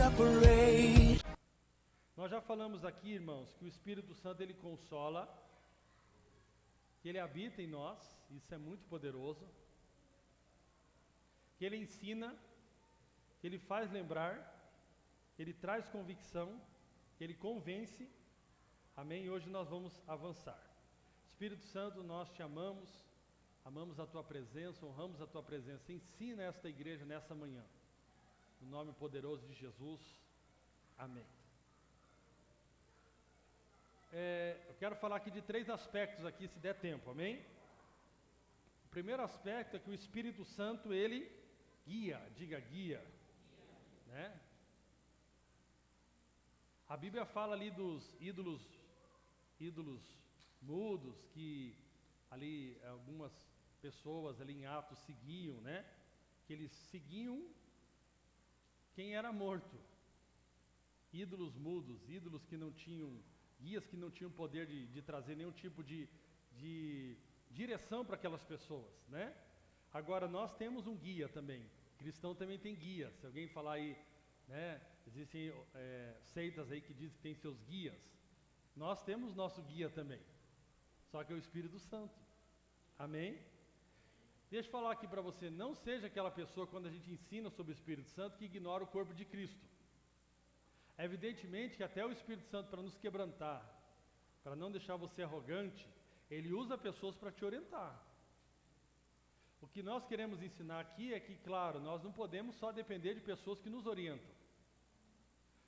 evaporate. Nós já falamos aqui, irmãos, que o Espírito Santo ele consola, que ele habita em nós, isso é muito poderoso, que ele ensina, que ele faz lembrar, que ele traz convicção, que ele convence. Amém? E hoje nós vamos avançar. Espírito Santo, nós te amamos, amamos a tua presença, honramos a tua presença. Ensina esta igreja nessa manhã, no nome poderoso de Jesus. Amém. Eu quero falar aqui de 3 aspectos aqui, se der tempo, amém? O primeiro aspecto é que o Espírito Santo, ele guia, diga guia, né? A Bíblia fala ali dos ídolos mudos, que ali algumas pessoas ali em Atos seguiam, né? Que eles seguiam quem era morto. Ídolos mudos, ídolos que não tinham, guias que não tinham poder de trazer nenhum tipo de direção para aquelas pessoas, né? Agora nós temos um guia também, cristão também tem guia. Se alguém falar aí, né, existem seitas aí que dizem que tem seus guias, nós temos nosso guia também, só que é o Espírito Santo, amém? Deixa eu falar aqui para você, não seja aquela pessoa quando a gente ensina sobre o Espírito Santo que ignora o corpo de Cristo. Evidentemente que até o Espírito Santo, para nos quebrantar, para não deixar você arrogante, ele usa pessoas para te orientar. O que nós queremos ensinar aqui é que, claro, nós não podemos só depender de pessoas que nos orientam.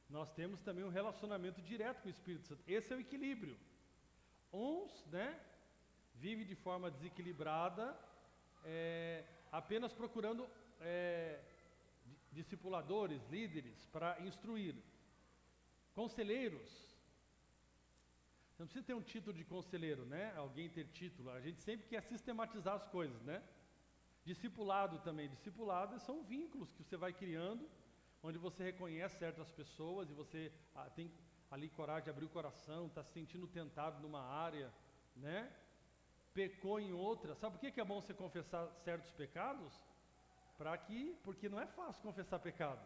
Nós temos também um relacionamento direto com o Espírito Santo. Esse é o equilíbrio. Uns, né, vivem de forma desequilibrada, apenas procurando discipuladores, líderes, para instruir. Conselheiros, você não precisa ter um título de conselheiro, né? Alguém ter título, a gente sempre quer sistematizar as coisas, né? Discipulado também, discipulado são vínculos que você vai criando, onde você reconhece certas pessoas e você tem ali coragem de abrir o coração, está se sentindo tentado numa área, né? Pecou em outra. Sabe por que é bom você confessar certos pecados? Porque não é fácil confessar pecado.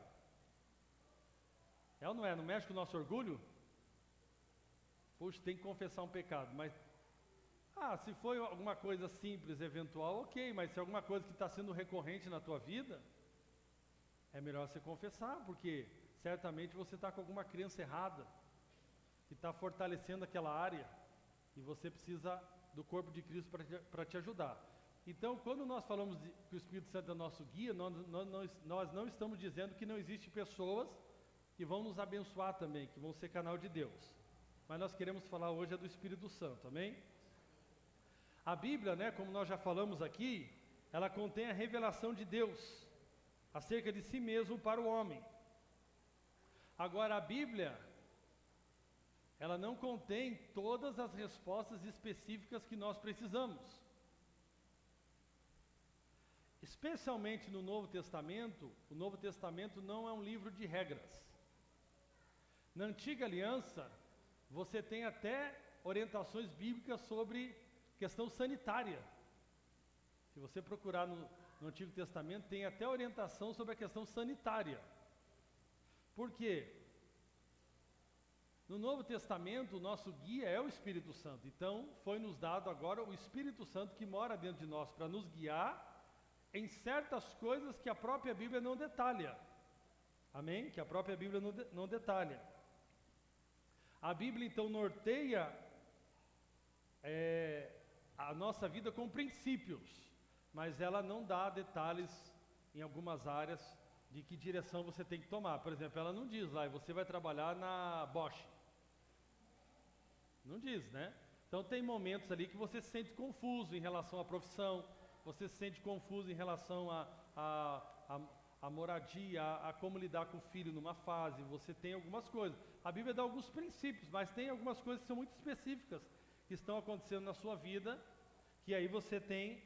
É ou não é? Não mexe com o nosso orgulho? Puxa, tem que confessar um pecado, mas... se foi alguma coisa simples, eventual, ok, mas se é alguma coisa que está sendo recorrente na tua vida, é melhor você confessar, porque certamente você está com alguma crença errada, que está fortalecendo aquela área, e você precisa do corpo de Cristo para te ajudar. Então, quando nós falamos que o Espírito Santo é nosso guia, nós não estamos dizendo que não existem pessoas que vão nos abençoar também, que vão ser canal de Deus. Mas nós queremos falar hoje do Espírito Santo, amém? A Bíblia, né, como nós já falamos aqui, ela contém a revelação de Deus acerca de si mesmo para o homem. Agora, a Bíblia, ela não contém todas as respostas específicas que nós precisamos. Especialmente no Novo Testamento, o Novo Testamento não é um livro de regras. Na Antiga Aliança, você tem até orientações bíblicas sobre questão sanitária. Se você procurar no Antigo Testamento, tem até orientação sobre a questão sanitária. Por quê? No Novo Testamento, o nosso guia é o Espírito Santo. Então, foi nos dado agora o Espírito Santo que mora dentro de nós para nos guiar em certas coisas que a própria Bíblia não detalha. Amém? Que a própria Bíblia não detalha. A Bíblia, então, norteia a nossa vida com princípios, mas ela não dá detalhes em algumas áreas de que direção você tem que tomar. Por exemplo, ela não diz lá, você vai trabalhar na Bosch. Não diz, né? Então tem momentos ali que você se sente confuso em relação à profissão, você se sente confuso em relação à moradia, a como lidar com o filho numa fase, você tem algumas coisas. A Bíblia dá alguns princípios, mas tem algumas coisas que são muito específicas que estão acontecendo na sua vida, que aí você tem,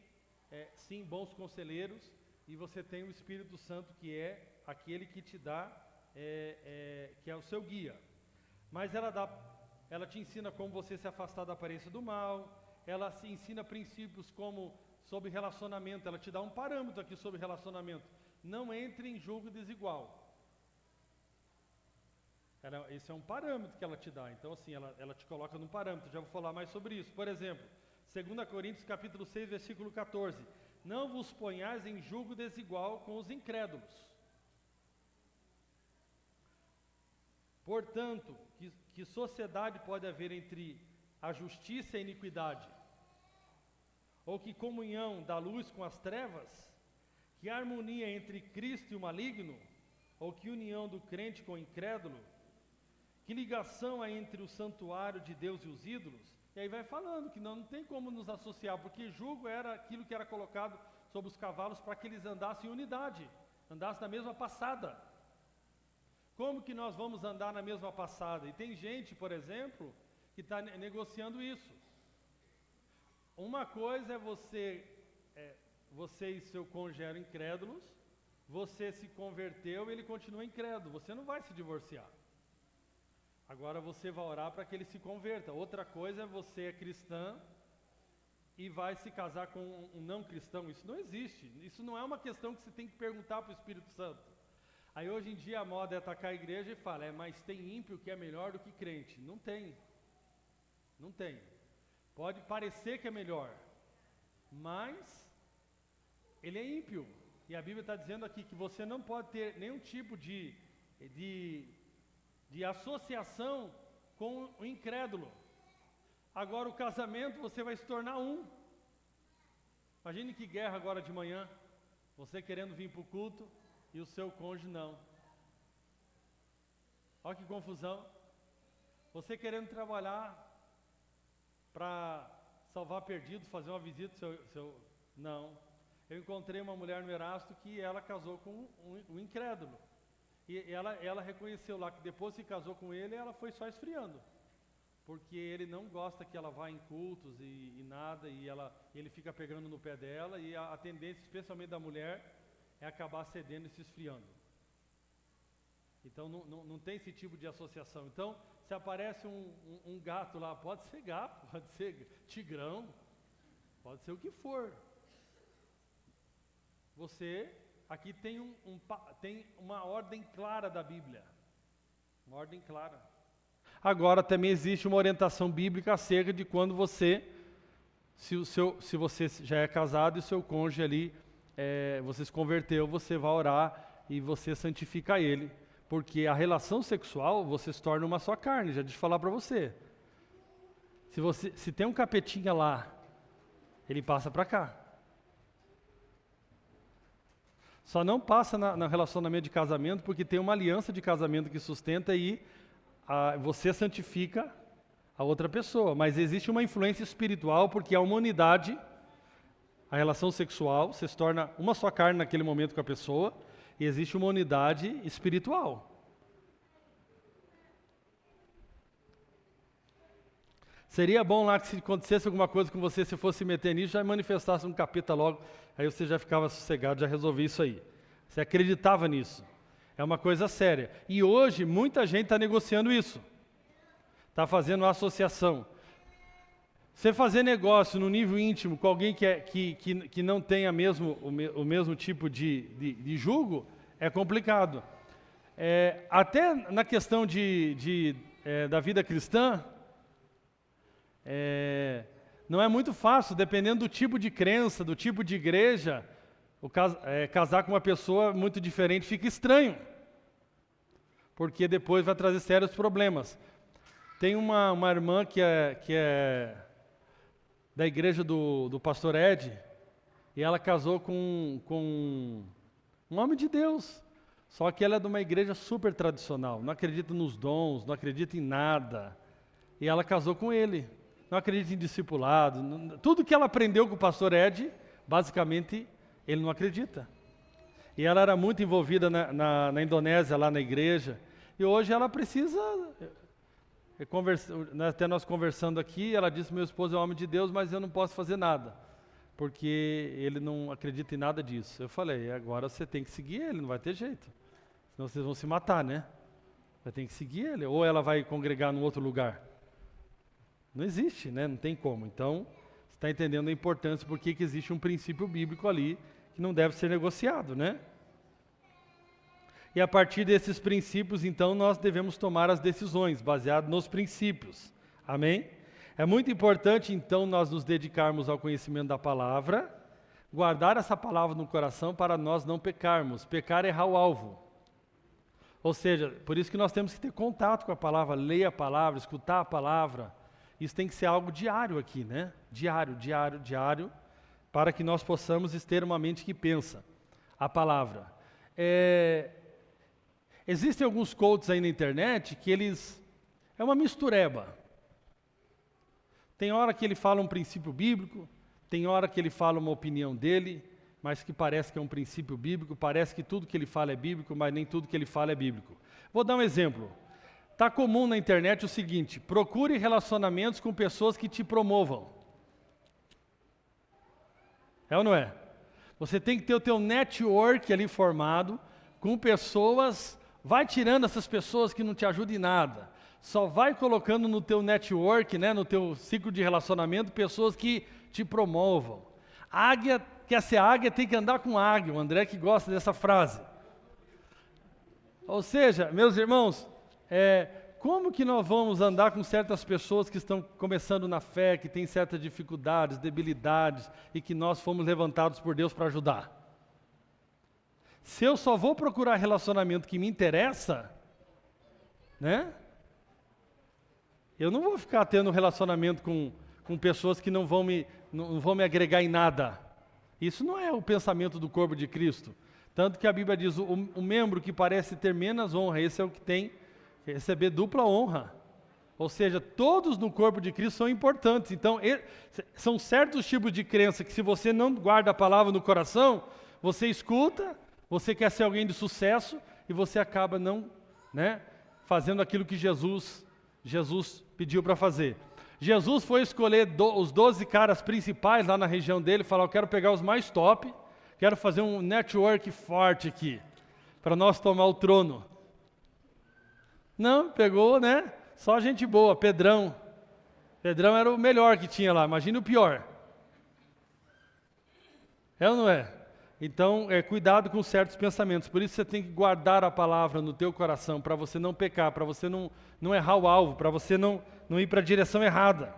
sim, bons conselheiros, e você tem o Espírito Santo, que é aquele que te dá, que é o seu guia. Mas ela te ensina como você se afastar da aparência do mal, ela te ensina princípios como sobre relacionamento, ela te dá um parâmetro aqui sobre relacionamento. Não entre em julgo desigual. Esse é um parâmetro que ela te dá. Então, assim, ela te coloca num parâmetro. Já vou falar mais sobre isso. Por exemplo, 2 Coríntios capítulo 6, versículo 14. Não vos ponhais em julgo desigual com os incrédulos. Portanto, que sociedade pode haver entre a justiça e a iniquidade? Ou que comunhão da luz com as trevas? Que harmonia entre Cristo e o maligno? Ou que união do crente com o incrédulo? Que ligação há entre o santuário de Deus e os ídolos? E aí vai falando que não tem como nos associar, porque jugo era aquilo que era colocado sobre os cavalos para que eles andassem em unidade, andassem na mesma passada. Como que nós vamos andar na mesma passada? E tem gente, por exemplo, que está negociando isso. Uma coisa é você e seu cônjuge eram incrédulos, você se converteu e ele continua incrédulo, você não vai se divorciar. Agora você vai orar para que ele se converta. Outra coisa é você é cristã e vai se casar com um não cristão. Isso não existe. Isso não é uma questão que você tem que perguntar para o Espírito Santo. Aí hoje em dia a moda é atacar a igreja e fala, mas tem ímpio que é melhor do que crente. Não tem. Não tem. Pode parecer que é melhor, mas ele é ímpio. E a Bíblia está dizendo aqui que você não pode ter nenhum tipo de associação com o incrédulo. Agora o casamento você vai se tornar um. Imagine que guerra agora de manhã, você querendo vir para o culto e o seu cônjuge não. Olha que confusão. Você querendo trabalhar para salvar perdidos, fazer uma visita não. Eu encontrei uma mulher no Erasto que ela casou com um incrédulo. E ela reconheceu lá que depois que casou com ele, ela foi só esfriando. Porque ele não gosta que ela vá em cultos e nada, e ele fica pegando no pé dela, e a tendência, especialmente da mulher, é acabar cedendo e se esfriando. Então não tem esse tipo de associação. Então, se aparece um gato lá, pode ser gato, pode ser tigrão, pode ser o que for. Você... Aqui tem uma ordem clara da Bíblia. Uma ordem clara. Agora também existe uma orientação bíblica acerca de quando você, se você já é casado e o seu cônjuge ali, você se converteu, você vai orar e você santifica ele. Porque a relação sexual, você se torna uma só carne, já deixa eu falar para você. Se tem um capetinha lá, ele passa para cá. Só não passa no relacionamento de casamento porque tem uma aliança de casamento que sustenta e você santifica a outra pessoa. Mas existe uma influência espiritual porque há uma unidade, a relação sexual, você se torna uma só carne naquele momento com a pessoa e existe uma unidade espiritual. Seria bom lá que se acontecesse alguma coisa com você, se fosse meter nisso, já manifestasse um capeta logo, aí você já ficava sossegado, já resolvia isso aí. Você acreditava nisso. É uma coisa séria. E hoje, muita gente está negociando isso. Está fazendo uma associação. Você fazer negócio no nível íntimo com alguém que não tenha o mesmo tipo de julgo, é complicado. Até na questão da vida cristã, não é muito fácil, dependendo do tipo de crença, do tipo de igreja, casar com uma pessoa muito diferente fica estranho, porque depois vai trazer sérios problemas. Tem uma irmã que é da igreja do pastor Ed, e ela casou com um homem de Deus, só que ela é de uma igreja super tradicional, não acredita nos dons, não acredita em nada, e ela casou com ele. Não acredita em discipulado, tudo que ela aprendeu com o pastor Ed, basicamente, ele não acredita. E ela era muito envolvida na Indonésia, lá na igreja, e hoje ela precisa, até nós conversando aqui, ela disse, meu esposo é homem de Deus, mas eu não posso fazer nada, porque ele não acredita em nada disso. Eu falei, agora você tem que seguir ele, não vai ter jeito, senão vocês vão se matar, né? Vai ter que seguir ele, ou ela vai congregar num outro lugar. Não existe, né? Não tem como. Então, você está entendendo a importância, porque que existe um princípio bíblico ali que não deve ser negociado, né? E a partir desses princípios, então, nós devemos tomar as decisões, baseado nos princípios. Amém? É muito importante, então, nós nos dedicarmos ao conhecimento da palavra, guardar essa palavra no coração para nós não pecarmos. Pecar é errar o alvo. Ou seja, por isso que nós temos que ter contato com a palavra, ler a palavra, escutar a palavra. Isso tem que ser algo diário aqui, né? Diário, para que nós possamos ter uma mente que pensa a palavra. Existem alguns coaches aí na internet que é uma mistureba. Tem hora que ele fala um princípio bíblico, tem hora que ele fala uma opinião dele, mas que parece que é um princípio bíblico, parece que tudo que ele fala é bíblico, mas nem tudo que ele fala é bíblico. Vou dar um exemplo. Está comum na internet o seguinte: procure relacionamentos com pessoas que te promovam. É ou não é? Você tem que ter o teu network ali formado com pessoas, vai tirando essas pessoas que não te ajudam em nada. Só vai colocando no teu network, né, no teu ciclo de relacionamento, pessoas que te promovam. Águia, quer ser águia, tem que andar com águia. O André que gosta dessa frase. Ou seja, meus irmãos, como que nós vamos andar com certas pessoas que estão começando na fé, que têm certas dificuldades, debilidades, e que nós fomos levantados por Deus para ajudar? Se eu só vou procurar relacionamento que me interessa, né? Eu não vou ficar tendo relacionamento com pessoas que não vão me agregar em nada. Isso não é o pensamento do corpo de Cristo. Tanto que a Bíblia diz, o membro que parece ter menos honra, esse é o que tem que receber dupla honra. Ou seja, todos no corpo de Cristo são importantes. Então, são certos tipos de crença que se você não guarda a palavra no coração, você escuta, você quer ser alguém de sucesso e você acaba não, né, fazendo aquilo que Jesus pediu para fazer. Jesus foi escolher os 12 caras principais lá na região dele, falou: eu quero pegar os mais top, quero fazer um network forte aqui, para nós tomar o trono. Não, pegou, né? Só gente boa, Pedrão. Pedrão era o melhor que tinha lá, imagina o pior. É ou não é? Então, cuidado com certos pensamentos. Por isso você tem que guardar a palavra no teu coração, para você não pecar, para você não errar o alvo, para você não ir para a direção errada.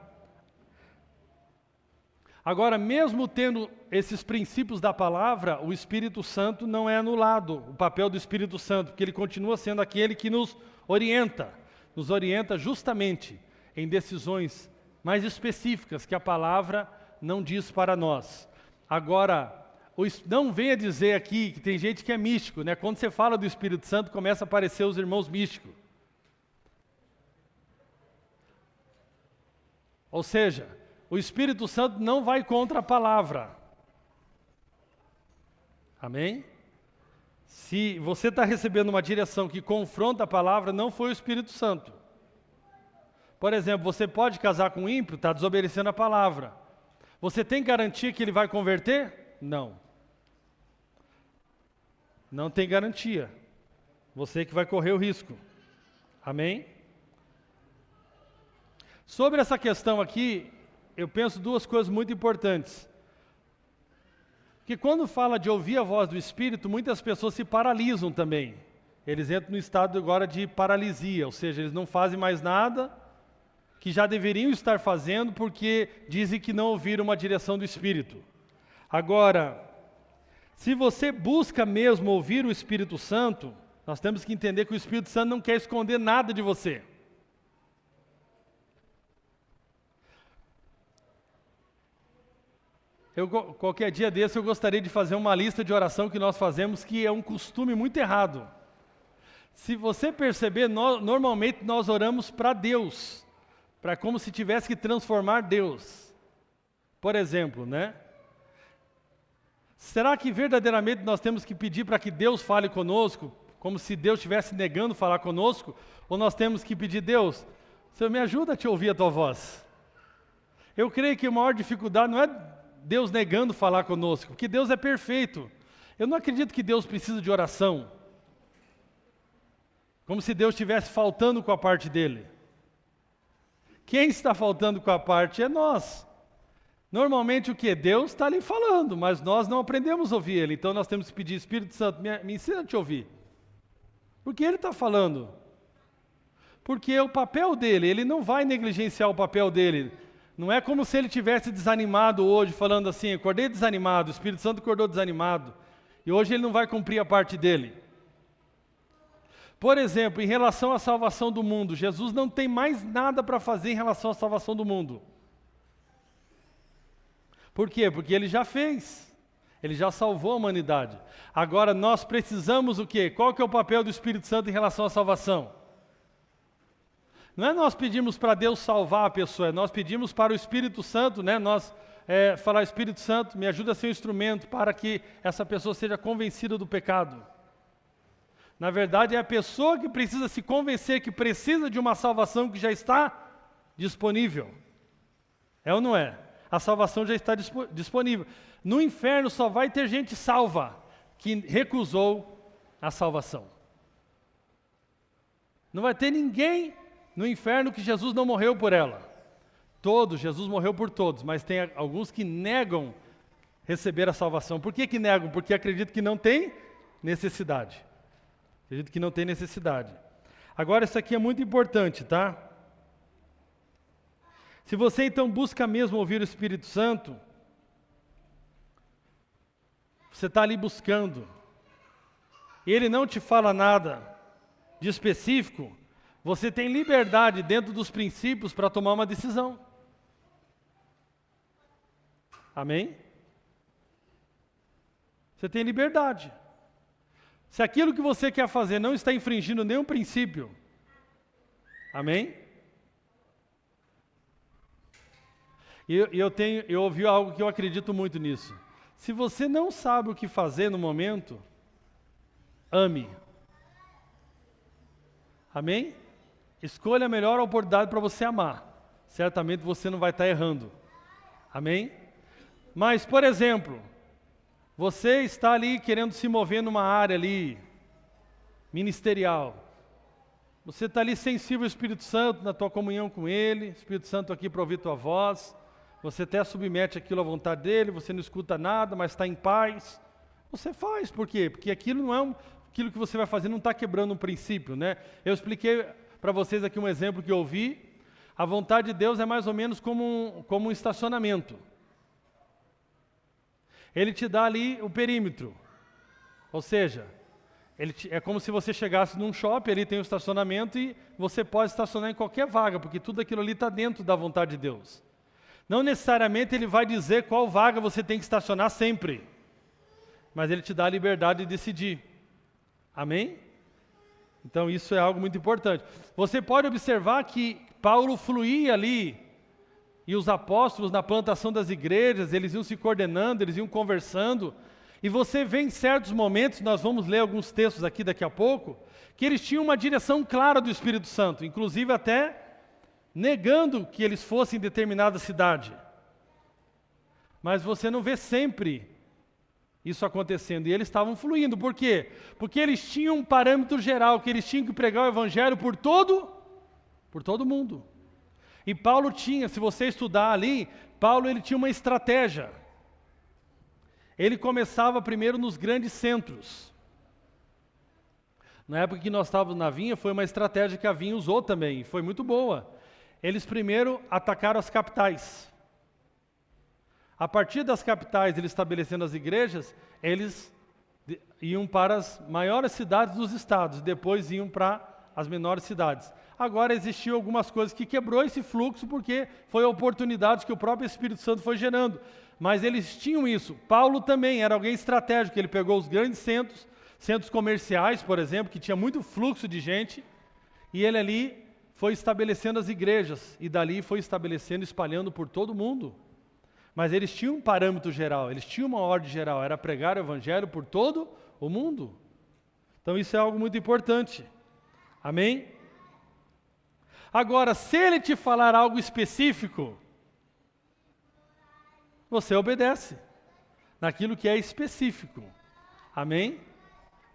Agora, mesmo tendo esses princípios da palavra, o Espírito Santo não é anulado, o papel do Espírito Santo, porque ele continua sendo aquele que nos orienta justamente em decisões mais específicas que a palavra não diz para nós. Agora, não venha dizer aqui que tem gente que é místico, né? Quando você fala do Espírito Santo, começa a aparecer os irmãos místicos. Ou seja, o Espírito Santo não vai contra a palavra. Amém? Se você está recebendo uma direção que confronta a palavra, não foi o Espírito Santo. Por exemplo, você pode casar com um ímpio, está desobedecendo a palavra. Você tem garantia que ele vai converter? Não. Não tem garantia. Você que vai correr o risco. Amém? Sobre essa questão aqui, eu penso duas coisas muito importantes. Que quando fala de ouvir a voz do Espírito, muitas pessoas se paralisam também. Eles entram no estado agora de paralisia, ou seja, eles não fazem mais nada que já deveriam estar fazendo porque dizem que não ouviram uma direção do Espírito. Agora, se você busca mesmo ouvir o Espírito Santo, nós temos que entender que o Espírito Santo não quer esconder nada de você. Qualquer dia desse eu gostaria de fazer uma lista de oração que nós fazemos, que é um costume muito errado. Se você perceber, normalmente nós oramos para Deus, para como se tivesse que transformar Deus. Por exemplo, né? Será que verdadeiramente nós temos que pedir para que Deus fale conosco, como se Deus estivesse negando falar conosco? Ou nós temos que pedir: Deus, Senhor, me ajuda a te ouvir a tua voz? Eu creio que a maior dificuldade não é Deus negando falar conosco, porque Deus é perfeito. Eu não acredito que Deus precisa de oração, como se Deus estivesse faltando com a parte dele. Quem está faltando com a parte é nós. Normalmente o que? Deus está ali falando, mas nós não aprendemos a ouvir Ele. Então nós temos que pedir: Espírito Santo, me ensina a te ouvir. Por que ele está falando? Porque o papel dele, ele não vai negligenciar o papel dele. Não é como se ele tivesse desanimado hoje, falando assim, acordei desanimado, o Espírito Santo acordou desanimado, e hoje ele não vai cumprir a parte dele. Por exemplo, em relação à salvação do mundo, Jesus não tem mais nada para fazer em relação à salvação do mundo. Por quê? Porque ele já fez. Ele já salvou a humanidade. Agora nós precisamos o quê? Qual que é o papel do Espírito Santo em relação à salvação? Não é nós pedimos para Deus salvar a pessoa, é nós pedimos para o Espírito Santo, né? Nós falar, Espírito Santo, me ajuda a ser um instrumento para que essa pessoa seja convencida do pecado. Na verdade, é a pessoa que precisa se convencer que precisa de uma salvação que já está disponível. É ou não é? A salvação já está disponível. No inferno só vai ter gente salva que recusou a salvação. Não vai ter ninguém no inferno que Jesus não morreu por ela. Todos, Jesus morreu por todos, mas tem alguns que negam receber a salvação. Por que negam? Porque acreditam que não tem necessidade. Acredito que não tem necessidade. Agora, isso aqui é muito importante, tá? Se você então busca mesmo ouvir o Espírito Santo, você está ali buscando, e ele não te fala nada de específico, você tem liberdade dentro dos princípios para tomar uma decisão. Amém? Você tem liberdade. Se aquilo que você quer fazer não está infringindo nenhum princípio, amém? Eu ouvi algo que eu acredito muito nisso. Se você não sabe o que fazer no momento, ame. Amém? Escolha a melhor oportunidade para você amar. Certamente você não vai estar errando. Amém? Mas, por exemplo, você está ali querendo se mover numa área ali, ministerial. Você está ali sensível ao Espírito Santo, na tua comunhão com Ele, Espírito Santo aqui para ouvir tua voz. Você até submete aquilo à vontade dEle, você não escuta nada, mas está em paz. Você faz, por quê? Porque aquilo não é aquilo que você vai fazer, não está quebrando um princípio, né? Eu expliquei para vocês aqui um exemplo que eu ouvi. A vontade de Deus é mais ou menos como um estacionamento. Ele te dá ali o perímetro, ou seja, é como se você chegasse num shopping, ali tem o estacionamento e você pode estacionar em qualquer vaga, porque tudo aquilo ali está dentro da vontade de Deus. Não necessariamente Ele vai dizer qual vaga você tem que estacionar sempre, mas Ele te dá a liberdade de decidir. Amém? Então isso é algo muito importante. Você pode observar que Paulo fluía ali, e os apóstolos na plantação das igrejas, eles iam se coordenando, eles iam conversando, e você vê em certos momentos, nós vamos ler alguns textos aqui daqui a pouco, que eles tinham uma direção clara do Espírito Santo, inclusive até negando que eles fossem em determinada cidade. Mas você não vê sempre isso acontecendo, e eles estavam fluindo. Por quê? Porque eles tinham um parâmetro geral, que eles tinham que pregar o Evangelho por todo mundo. E Paulo tinha, se você estudar ali, Paulo ele tinha uma estratégia. Ele começava primeiro nos grandes centros. Na época que nós estávamos na Vinha, foi uma estratégia que a Vinha usou também, e foi muito boa. Eles primeiro atacaram as capitais. A partir das capitais, eles estabelecendo as igrejas, eles iam para as maiores cidades dos estados, depois iam para as menores cidades. Agora existiam algumas coisas que quebrou esse fluxo, porque foi a oportunidade que o próprio Espírito Santo foi gerando. Mas eles tinham isso. Paulo também era alguém estratégico, ele pegou os grandes centros comerciais, por exemplo, que tinha muito fluxo de gente, e ele ali foi estabelecendo as igrejas, e dali foi estabelecendo, espalhando por todo mundo. Mas eles tinham um parâmetro geral, eles tinham uma ordem geral, era pregar o Evangelho por todo o mundo. Então isso é algo muito importante. Amém? Agora, se ele te falar algo específico, você obedece naquilo que é específico. Amém?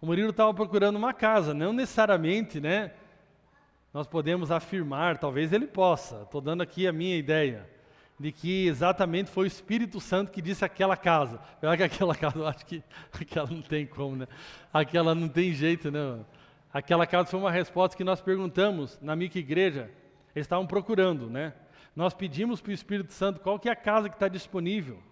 O Murilo estava procurando uma casa, não necessariamente, né? Nós podemos afirmar, talvez ele possa, estou dando aqui a minha ideia, de que exatamente foi o Espírito Santo que disse aquela casa. Apesar que aquela casa, eu acho que aquela não tem como, né? Aquela não tem jeito, né? Aquela casa foi uma resposta que nós perguntamos na microigreja. Eles estavam procurando, né? Nós pedimos para o Espírito Santo qual que é a casa que está disponível.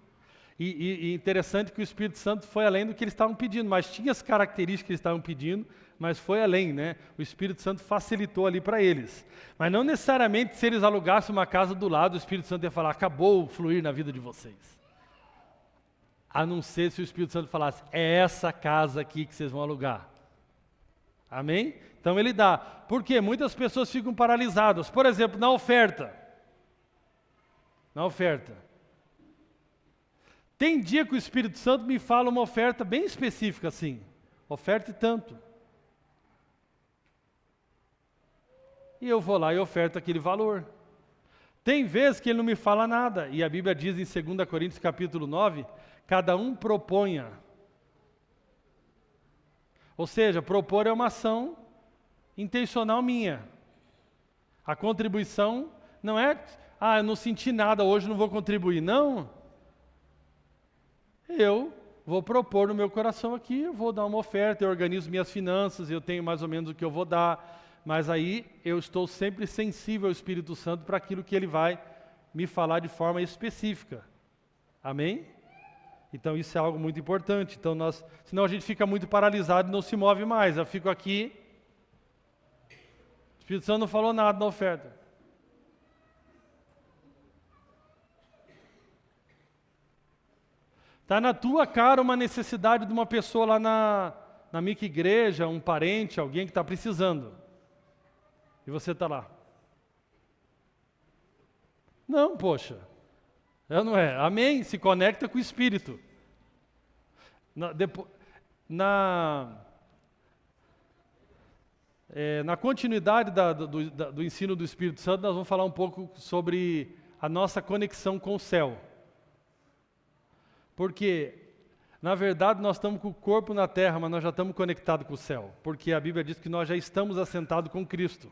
E interessante que o Espírito Santo foi além do que eles estavam pedindo, mas tinha as características que eles estavam pedindo, mas foi além, né? O Espírito Santo facilitou ali para eles. Mas não necessariamente se eles alugassem uma casa do lado, o Espírito Santo ia falar, acabou o fluir na vida de vocês. A não ser se o Espírito Santo falasse, é essa casa aqui que vocês vão alugar. Amém? Então ele dá. Por quê? Muitas pessoas ficam paralisadas. Por exemplo, na oferta. Na oferta. Tem dia que o Espírito Santo me fala uma oferta bem específica assim. Oferte tanto. E eu vou lá e oferto aquele valor. Tem vezes que ele não me fala nada. E a Bíblia diz em 2 Coríntios capítulo 9, cada um proponha. Ou seja, propor é uma ação intencional minha. A contribuição não é, eu não senti nada, hoje não vou contribuir. Não. Eu vou propor no meu coração aqui, eu vou dar uma oferta, eu organizo minhas finanças, eu tenho mais ou menos o que eu vou dar, mas aí eu estou sempre sensível ao Espírito Santo para aquilo que ele vai me falar de forma específica. Amém? Então isso é algo muito importante. Então senão a gente fica muito paralisado e não se move mais. Eu fico aqui, o Espírito Santo não falou nada na oferta. Está na tua cara uma necessidade de uma pessoa lá na microigreja, um parente, alguém que está precisando. E você está lá. Não, poxa. Não é. Amém? Se conecta com o Espírito. Na continuidade do ensino do Espírito Santo, nós vamos falar um pouco sobre a nossa conexão com o céu. Porque, na verdade, nós estamos com o corpo na terra, mas nós já estamos conectados com o céu. Porque a Bíblia diz que nós já estamos assentados com Cristo.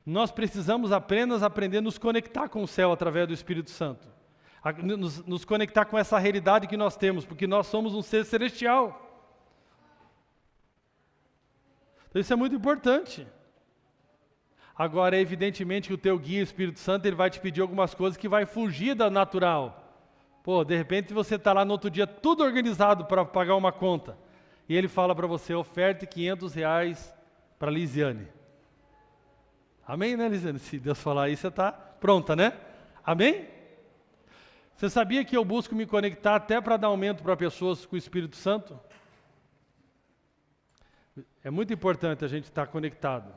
Nós precisamos apenas aprender a nos conectar com o céu através do Espírito Santo. Nos conectar com essa realidade que nós temos, porque nós somos um ser celestial. Então isso é muito importante. Agora, evidentemente que o teu guia, o Espírito Santo, ele vai te pedir algumas coisas que vai fugir da natural. Pô, de repente você está lá no outro dia tudo organizado para pagar uma conta. E ele fala para você, oferte R$500 para Lisiane. Amém, né, Lisiane? Se Deus falar isso, você está pronta, né? Amém? Você sabia que eu busco me conectar até para dar aumento para pessoas com o Espírito Santo? É muito importante a gente estar conectado.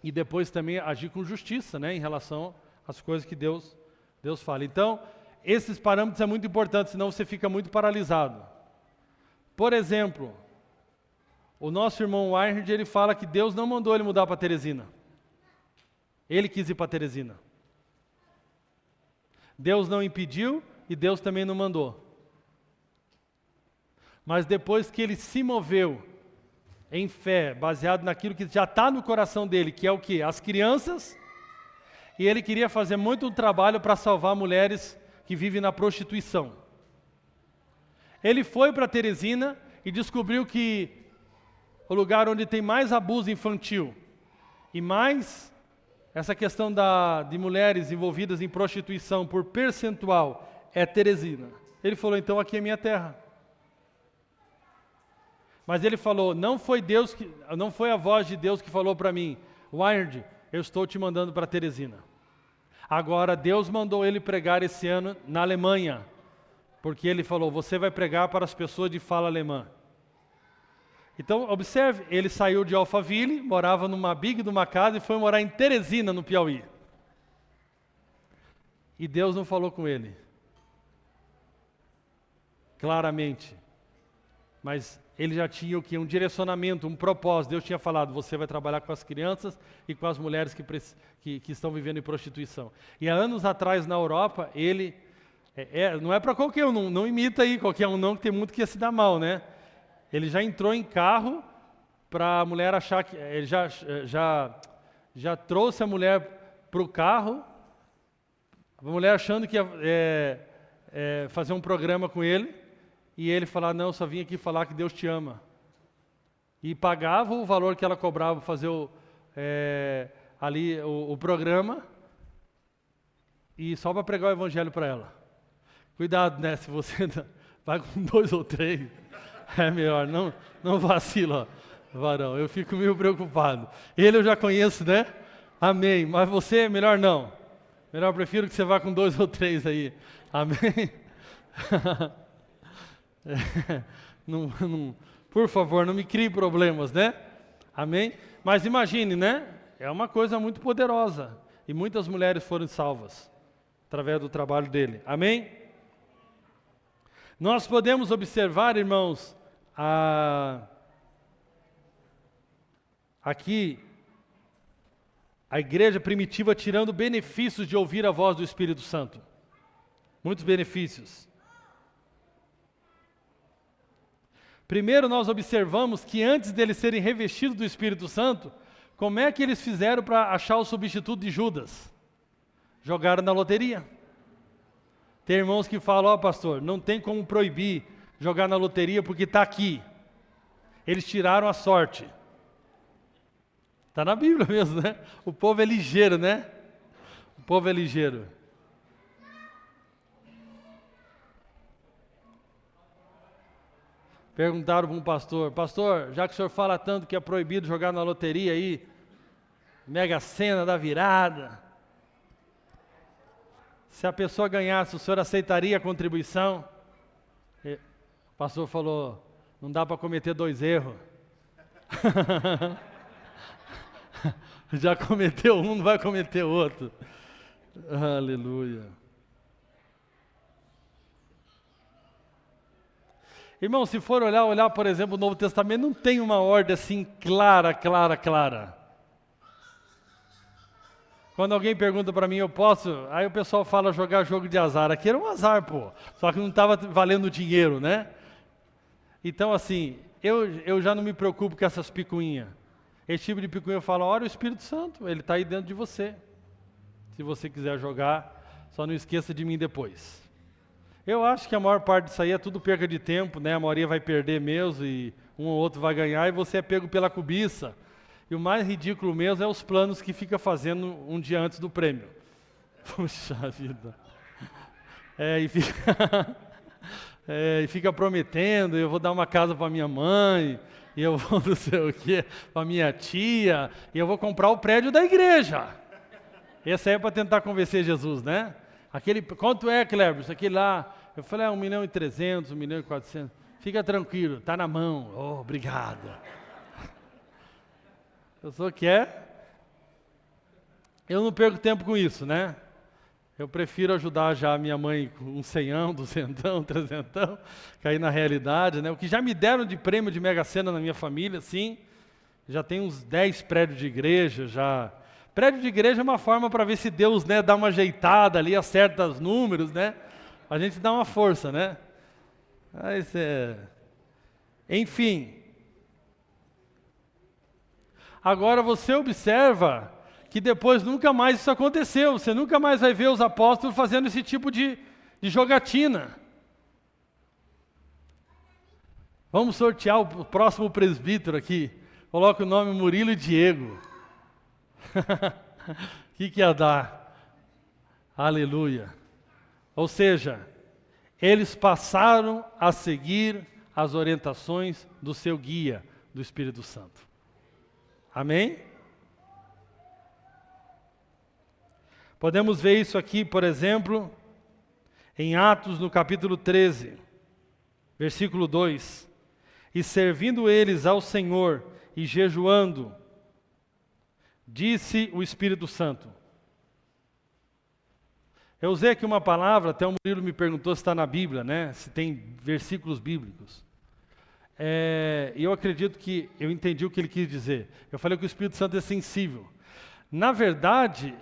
E depois também agir com justiça, né, em relação às coisas que Deus fala. Então, esses parâmetros é muito importante, senão você fica muito paralisado. Por exemplo, o nosso irmão Weinhard, ele fala que Deus não mandou ele mudar para Teresina. Ele quis ir para Teresina. Deus não impediu e Deus também não mandou. Mas depois que ele se moveu em fé, baseado naquilo que já está no coração dele, que é o quê? As crianças, e ele queria fazer muito trabalho para salvar mulheres que vivem na prostituição. Ele foi para Teresina e descobriu que o lugar onde tem mais abuso infantil e mais essa questão de mulheres envolvidas em prostituição por percentual é Teresina. Ele falou, então aqui é minha terra. Mas ele falou, não foi a voz de Deus que falou para mim, Weinhard, eu estou te mandando para Teresina. Agora Deus mandou ele pregar esse ano na Alemanha, porque ele falou, você vai pregar para as pessoas de fala alemã. Então, observe, ele saiu de Alphaville, morava numa big de uma casa e foi morar em Teresina, no Piauí. E Deus não falou com ele. Claramente. Mas ele já tinha o quê? Um direcionamento, um propósito. Deus tinha falado, você vai trabalhar com as crianças e com as mulheres que estão vivendo em prostituição. E há anos atrás, na Europa, ele... não é para qualquer um, não imita aí qualquer um não, que tem muito que ia se dar mal, né? Ele já entrou em carro para a mulher achar que... Ele já trouxe a mulher para o carro, a mulher achando que ia fazer um programa com ele, e ele falar, não, só vim aqui falar que Deus te ama. e pagava o valor que ela cobrava para fazer ali o programa, e só para pregar o evangelho para ela. Cuidado, né? Se você vai com 2 ou 3, é melhor, não vacila, varão. Eu fico meio preocupado. Ele eu já conheço, né? Amém. Mas você, melhor não. Melhor prefiro que você vá com 2 ou 3 aí. Amém? Por favor, não me crie problemas, né? Amém? Mas imagine, né? É uma coisa muito poderosa. E muitas mulheres foram salvas através do trabalho dele. Amém? Nós podemos observar, irmãos, aqui a igreja primitiva tirando benefícios de ouvir a voz do Espírito Santo. Muitos benefícios. Primeiro nós observamos que antes deles serem revestidos do Espírito Santo, como é que eles fizeram para achar o substituto de Judas? Jogaram na loteria. Tem irmãos que falam, pastor, não tem como proibir jogar na loteria porque está aqui. Eles tiraram a sorte. Está na Bíblia mesmo, né? O povo é ligeiro, né? O povo é ligeiro. Perguntaram para um pastor, já que o senhor fala tanto que é proibido jogar na loteria aí, Mega Sena da virada, se a pessoa ganhasse, o senhor aceitaria a contribuição? O pastor falou, não dá para cometer 2 erros. Já cometeu um, não vai cometer outro. Aleluia. Irmão, se for olhar, por exemplo, o Novo Testamento, não tem uma ordem assim clara. Quando alguém pergunta para mim, eu posso? Aí o pessoal fala jogar jogo de azar. Aqui era um azar, pô. Só que não estava valendo dinheiro, né? Então, assim, eu já não me preocupo com essas picuinhas. Esse tipo de picuinha eu falo, olha o Espírito Santo, ele está aí dentro de você. Se você quiser jogar, só não esqueça de mim depois. Eu acho que a maior parte disso aí é tudo perca de tempo, né? A maioria vai perder mesmo e um ou outro vai ganhar e você é pego pela cobiça. E o mais ridículo mesmo é os planos que fica fazendo um dia antes do prêmio. Puxa vida. E fica prometendo, eu vou dar uma casa para minha mãe, e eu vou não sei o quê, para minha tia, e eu vou comprar o prédio da igreja. Esse aí é para tentar convencer Jesus, né? Quanto é, Kleber? Isso aqui lá, eu falei, 1.300.000, 1.400.000. Fica tranquilo, está na mão. Oh, obrigado. Eu só quer. Eu não perco tempo com isso, né? Eu prefiro ajudar já a minha mãe com um 100, 200, 300, cair na realidade, né? O que já me deram de prêmio de Mega Sena na minha família, sim. Já tem uns 10 prédios de igreja, já. Prédio de igreja é uma forma para ver se Deus, né, dá uma ajeitada ali, acerta os números, né? A gente dá uma força, né? Enfim. Agora você observa que depois nunca mais isso aconteceu. Você nunca mais vai ver os apóstolos fazendo esse tipo de jogatina. Vamos sortear o próximo presbítero aqui. Coloca o nome Murilo e Diego. O que ia dar? Aleluia. Ou seja, eles passaram a seguir as orientações do seu guia, do Espírito Santo. Amém? Podemos ver isso aqui, por exemplo, em Atos, no capítulo 13, versículo 2. E servindo eles ao Senhor e jejuando, disse o Espírito Santo. Eu usei aqui uma palavra, até o Murilo me perguntou se está na Bíblia, né? Se tem versículos bíblicos. E eu acredito que eu entendi o que ele quis dizer. Eu falei que o Espírito Santo é sensível. Na verdade,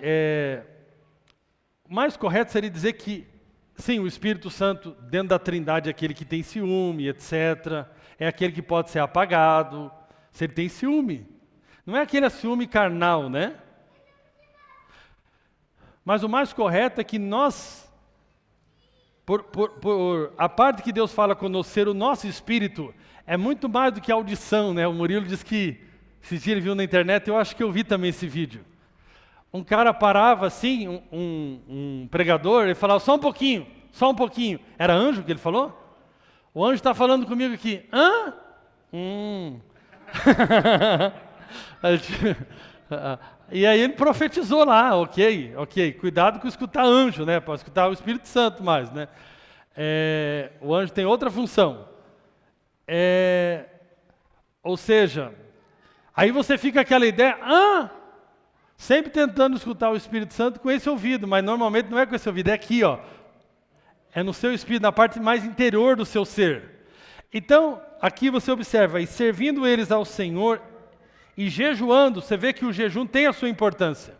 o mais correto seria dizer que, sim, o Espírito Santo, dentro da Trindade, é aquele que tem ciúme, etc. É aquele que pode ser apagado, se ele tem ciúme. Não é aquele ciúme carnal, né? Mas o mais correto é que nós A parte que Deus fala conosco ser o nosso espírito é muito mais do que audição, né? O Murilo disse que, esse dia ele viu na internet, eu acho que eu vi também esse vídeo. Um cara parava assim, um pregador, ele falava, só um pouquinho. Era anjo que ele falou? O anjo está falando comigo aqui. Hã? E aí ele profetizou lá, ok. Cuidado com escutar anjo, né? Pode escutar o Espírito Santo mais, né? O anjo tem outra função. Ou seja, aí você fica aquela ideia, sempre tentando escutar o Espírito Santo com esse ouvido, mas normalmente não é com esse ouvido, é aqui, ó. É no seu espírito, na parte mais interior do seu ser. Então, aqui você observa, e servindo eles ao Senhor e jejuando, você vê que o jejum tem a sua importância.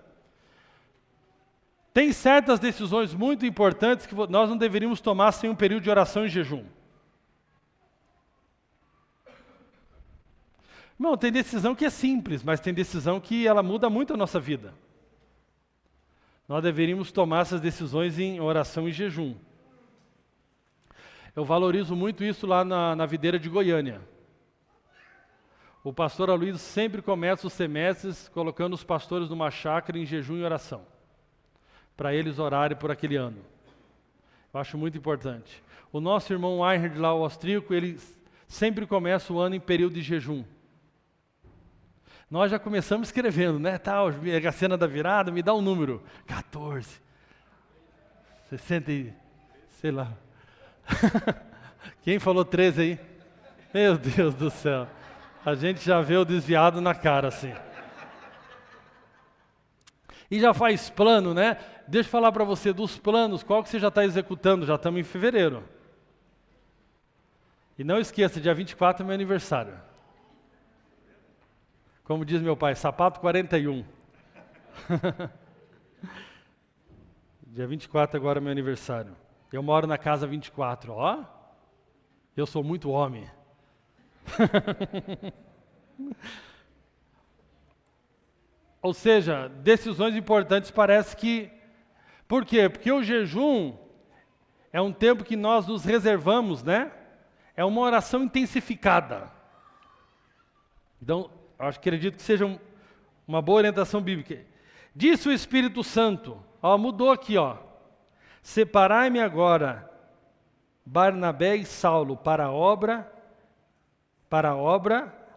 Tem certas decisões muito importantes que nós não deveríamos tomar sem um período de oração e jejum. Irmão, tem decisão que é simples, mas tem decisão que ela muda muito a nossa vida. Nós deveríamos tomar essas decisões em oração e jejum. Eu valorizo muito isso lá na videira de Goiânia. O pastor Aloysio sempre começa os semestres colocando os pastores numa chácara em jejum e oração, para eles orarem por aquele ano. Eu acho muito importante. O nosso irmão Einhard lá, o austríaco, ele sempre começa o ano em período de jejum. Nós já começamos escrevendo, né? A cena da virada, me dá um número. 14. 60 e... sei lá. Quem falou 13 aí? Meu Deus do céu. A gente já vê o desviado na cara assim. E já faz plano, né? Deixa eu falar para você dos planos, qual que você já está executando? Já estamos em fevereiro. E não esqueça, dia 24 é meu aniversário. Como diz meu pai, sapato 41. Dia 24 agora é meu aniversário. Eu moro na casa 24, ó. Eu sou muito homem. Ou seja, decisões importantes parece que... Por quê? Porque o jejum é um tempo que nós nos reservamos, né? É uma oração intensificada. Então, acredito que seja uma boa orientação bíblica. Disse o Espírito Santo, mudou aqui, ó. Separai-me agora, Barnabé e Saulo, para a obra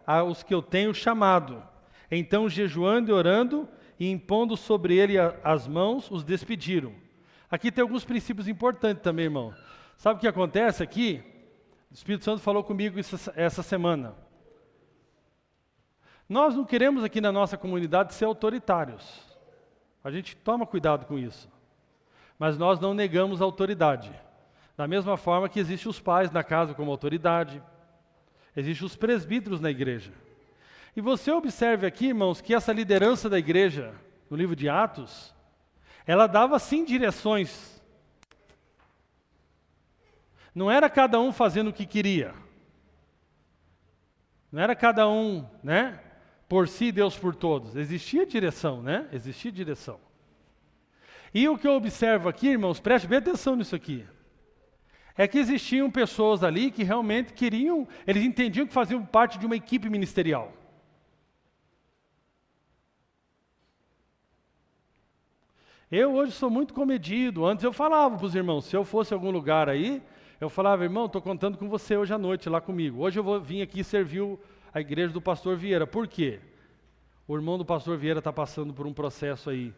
aos que eu tenho chamado. Então, jejuando e orando, e impondo sobre ele as mãos, os despediram. Aqui tem alguns princípios importantes também, irmão. Sabe o que acontece aqui? O Espírito Santo falou comigo essa semana. Nós não queremos aqui na nossa comunidade ser autoritários. A gente toma cuidado com isso. Mas nós não negamos a autoridade. Da mesma forma que existem os pais na casa como autoridade, existem os presbíteros na igreja. E você observe aqui, irmãos, que essa liderança da igreja, no livro de Atos, ela dava sim direções. Não era cada um fazendo o que queria. Não era cada um, né? Por si, Deus por todos. Existia direção, né? Existia direção. E o que eu observo aqui, irmãos, preste bem atenção nisso aqui. É que existiam pessoas ali que realmente queriam, eles entendiam que faziam parte de uma equipe ministerial. Eu hoje sou muito comedido. Antes eu falava para os irmãos, se eu fosse em algum lugar aí, eu falava, irmão, estou contando com você hoje à noite lá comigo. Hoje eu vou vir aqui servir a igreja do pastor Vieira. Por quê? O irmão do pastor Vieira está passando por um processo aí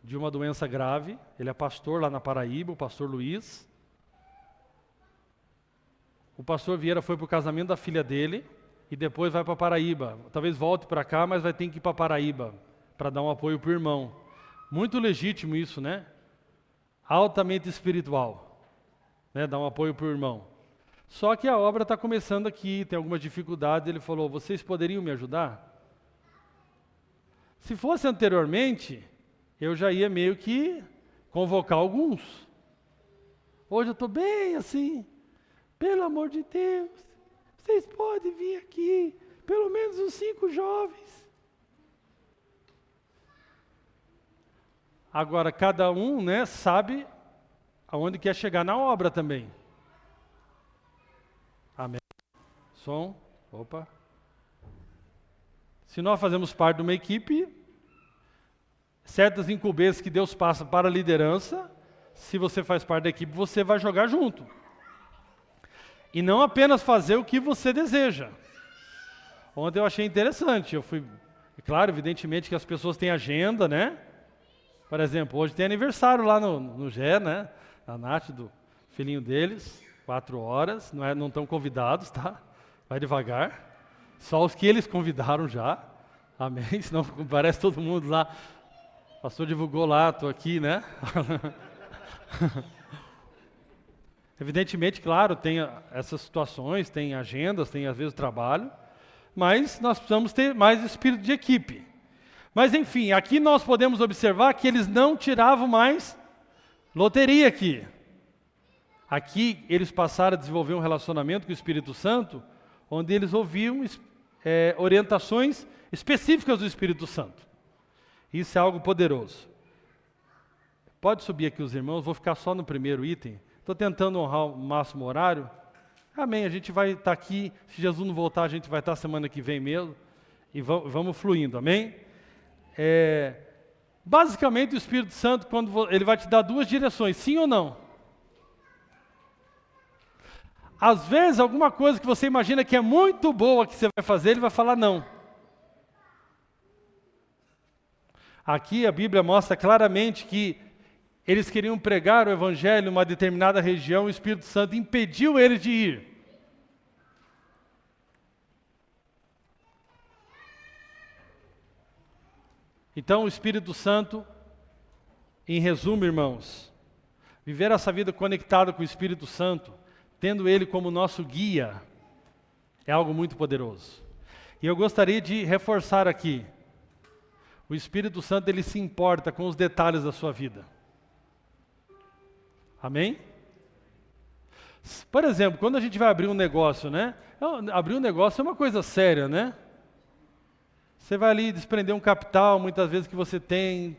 de uma doença grave. Ele é pastor lá na Paraíba, o pastor Luiz. O pastor Vieira foi para o casamento da filha dele e depois vai para Paraíba. Talvez volte para cá, mas vai ter que ir para Paraíba para dar um apoio para o irmão. Muito legítimo isso, né? Altamente espiritual, né? Dar um apoio para o irmão. Só que a obra está começando aqui, tem algumas dificuldades. Ele falou, vocês poderiam me ajudar? Se fosse anteriormente, eu já ia meio que convocar alguns. Hoje eu estou bem assim, pelo amor de Deus, vocês podem vir aqui, pelo menos uns 5 jovens. Agora, cada um, né, sabe aonde quer chegar na obra também. Amém. Som. Opa. Se nós fazemos parte de uma equipe, certas incumbências que Deus passa para a liderança, se você faz parte da equipe, você vai jogar junto. E não apenas fazer o que você deseja. Ontem eu achei interessante, claro, evidentemente que as pessoas têm agenda, né? Por exemplo, hoje tem aniversário lá no Gé, né? Da Nath, do filhinho deles, 4 horas, não estão convidados, tá? Vai devagar. Só os que eles convidaram já, amém? Senão parece todo mundo lá. O pastor divulgou lá, estou aqui, né? Evidentemente, claro, tem essas situações, tem agendas, tem às vezes trabalho, mas nós precisamos ter mais espírito de equipe. Mas enfim, aqui nós podemos observar que eles não tiravam mais loteria aqui. Aqui eles passaram a desenvolver um relacionamento com o Espírito Santo, onde eles ouviam orientações específicas do Espírito Santo. Isso é algo poderoso. Pode subir aqui os irmãos, vou ficar só no primeiro item. Estou tentando honrar o máximo horário. Amém, a gente vai estar aqui, se Jesus não voltar, a gente vai estar semana que vem mesmo. E vamos fluindo, amém? Basicamente o Espírito Santo, ele vai te dar 2 direções, sim ou não? Às vezes, alguma coisa que você imagina que é muito boa que você vai fazer, ele vai falar não. Aqui a Bíblia mostra claramente que eles queriam pregar o Evangelho em uma determinada região, o Espírito Santo impediu eles de ir. Então, o Espírito Santo, em resumo, irmãos, viver essa vida conectada com o Espírito Santo, tendo Ele como nosso guia, é algo muito poderoso. E eu gostaria de reforçar aqui, o Espírito Santo, ele se importa com os detalhes da sua vida. Amém? Por exemplo, quando a gente vai abrir um negócio, né? Abrir um negócio é uma coisa séria, né? Você vai ali desprender um capital, muitas vezes que você tem.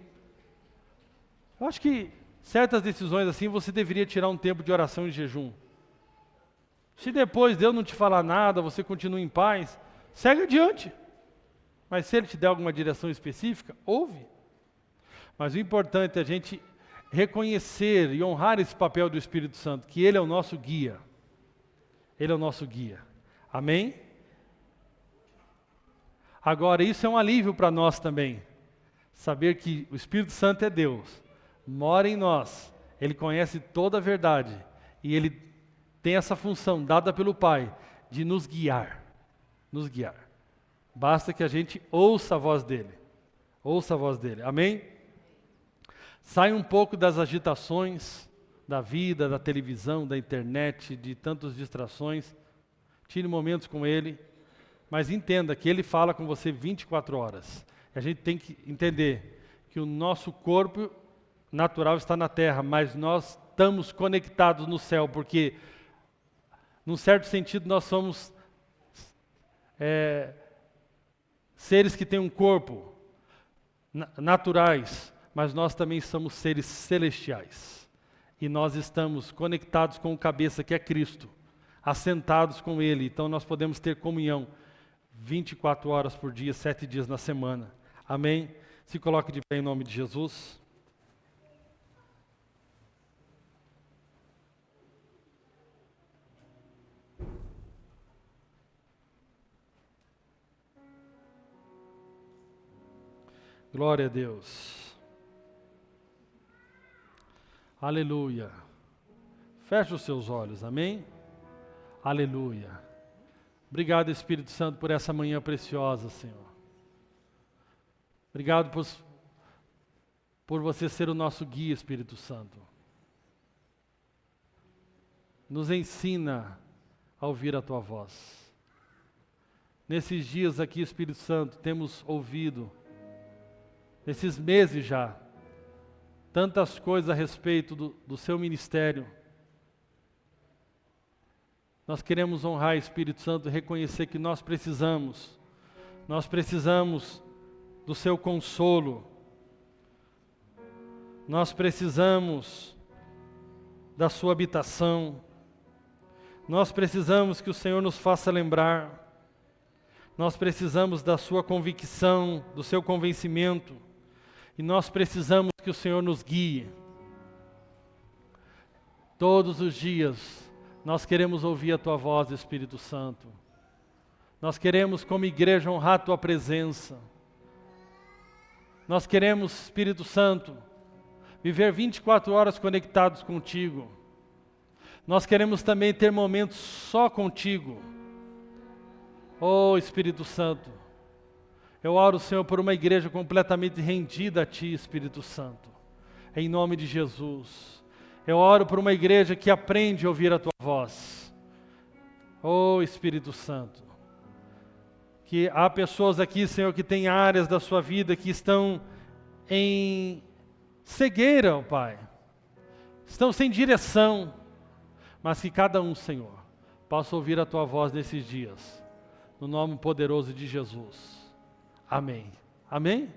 Eu acho que certas decisões assim, você deveria tirar um tempo de oração e jejum. Se depois Deus não te falar nada, você continua em paz, segue adiante. Mas se Ele te der alguma direção específica, ouve. Mas o importante é a gente reconhecer e honrar esse papel do Espírito Santo, que Ele é o nosso guia. Ele é o nosso guia. Amém? Agora, isso é um alívio para nós também. Saber que o Espírito Santo é Deus, mora em nós, Ele conhece toda a verdade e Ele tem essa função dada pelo Pai de nos guiar. Nos guiar. Basta que a gente ouça a voz dEle. Ouça a voz dEle. Amém? Sai um pouco das agitações da vida, da televisão, da internet, de tantas distrações. Tire momentos com Ele, mas entenda que Ele fala com você 24 horas. A gente tem que entender que o nosso corpo natural está na terra, mas nós estamos conectados no céu, porque, num certo sentido, nós somos seres que têm um corpo naturais, mas nós também somos seres celestiais. E nós estamos conectados com o cabeça, que é Cristo, assentados com Ele. Então nós podemos ter comunhão 24 horas por dia, 7 dias na semana. Amém? Se coloque de pé em nome de Jesus. Glória a Deus. Aleluia. Feche os seus olhos, amém? Aleluia. Obrigado, Espírito Santo, por essa manhã preciosa, Senhor. Obrigado por você ser o nosso guia, Espírito Santo. Nos ensina a ouvir a Tua voz. Nesses dias aqui, Espírito Santo, temos ouvido, nesses meses já, tantas coisas a respeito do Seu ministério. Nós queremos honrar, Espírito Santo, e reconhecer que nós precisamos do Seu consolo, nós precisamos da sua habitação. Nós precisamos que o Senhor nos faça lembrar. Nós precisamos da sua convicção, do seu convencimento. E nós precisamos que o Senhor nos guie. Todos os dias, nós queremos ouvir a tua voz, Espírito Santo. Nós queremos, como igreja, honrar a tua presença. Nós queremos, Espírito Santo, viver 24 horas conectados contigo. Nós queremos também ter momentos só contigo. Oh, Espírito Santo, eu oro, Senhor, por uma igreja completamente rendida a Ti, Espírito Santo. Em nome de Jesus. Eu oro por uma igreja que aprende a ouvir a Tua voz. Oh, Espírito Santo. Que há pessoas aqui, Senhor, que têm áreas da sua vida que estão em cegueira, ó Pai. Estão sem direção. Mas que cada um, Senhor, possa ouvir a Tua voz nesses dias. No nome poderoso de Jesus. Amém. Amém?